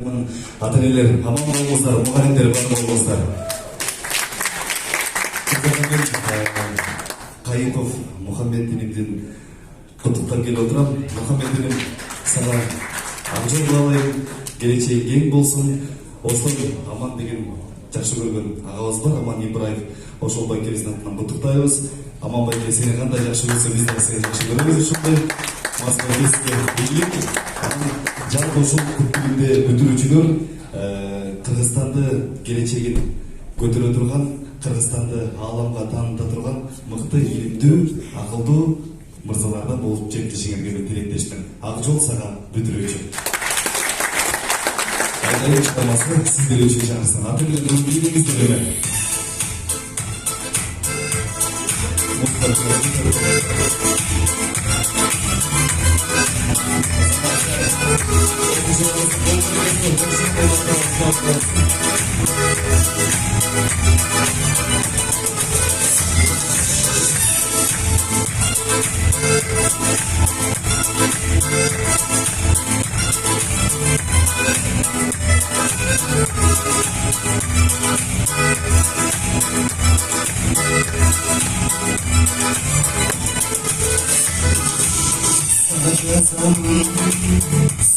Ата-энелер аман болуңуздар, мугалимдер бар болуңуздар. Кайыпов Мухаммед Инимдин куттуктап келип отурам. Мухаммед Иним сага амжол кылайын, келечеги кең болсун. Осылай Аман деген жакшы көргөн агабыз бар, Аман Ибраев. Ошол байкебиздин атынан куттуктайбыз. Аман байке, сени кандай жакшы көрсө, биз да сени жакшы көрөбүз ушундай. Мазмунбекке бийлик. Жалпы ушул күндө бүтүрүүчүлөр Кыргызстанды келечегин көтөрө турган, Кыргызстанды ааламга тааныта турган мыкты, илимдүү, акылдуу мырзалардан болуп жетишиңерге тилектешмин. Ак жол сага бүтүрүүчү. Айдайын чыгамасы сиздер үчүн чыгарсын. Ата-энелердин бийлигиңиздер эле.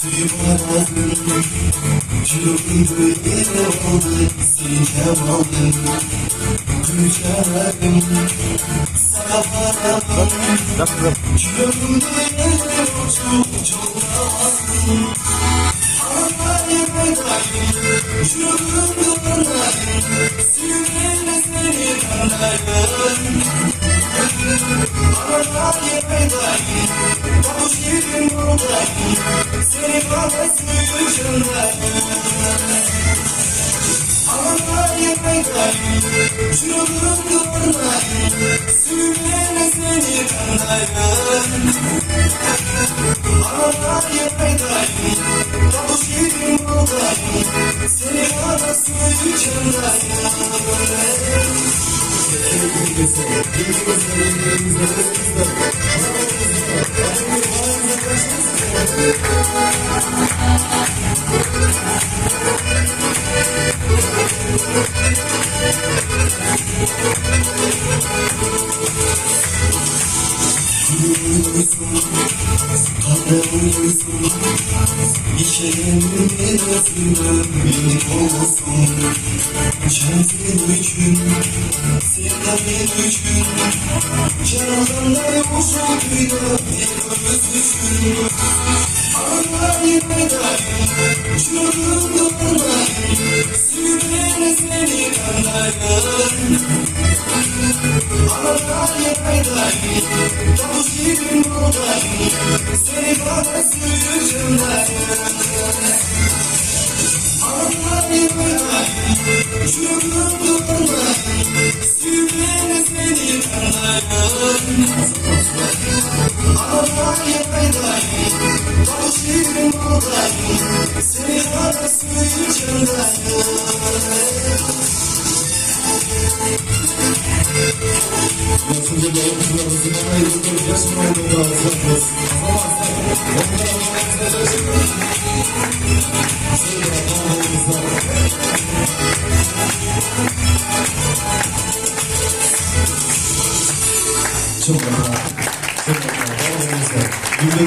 Suyup aradın, çırpındı yere oldu, silkem aldım, güçerim, sana paramın, çırpındı yere oldu, çoğalasın, anlayın bedayım, çırpındı anlayın, sürüyle seni anlayın, anlayın bedayım, kavuşayım buradayım, seni kahretmeyi canlayım. Anlayın bedayım, çırpındı anlayın, sürüyle seni anlayın. Anlayın bedayım, kavuşayım buradayım, seni kahretmeyi canlayım. İçerimin arasında bir olsun, şansın üçün, sevdamin üçün, cananlar usulüyle bir özgün. Anlayın bedayım, çırpındı anlayın, sürüyle seni anlayın. Anlayın bedayım, kavuşayım buradayım, seni kahretmeyi canlayın. Anlayın bedayım, çırpındı anlayın, sürüyle seni anlayın. Anlayın bedayım, kavuşayım buradayım, seni kahretmeyi canlayın. Nasıl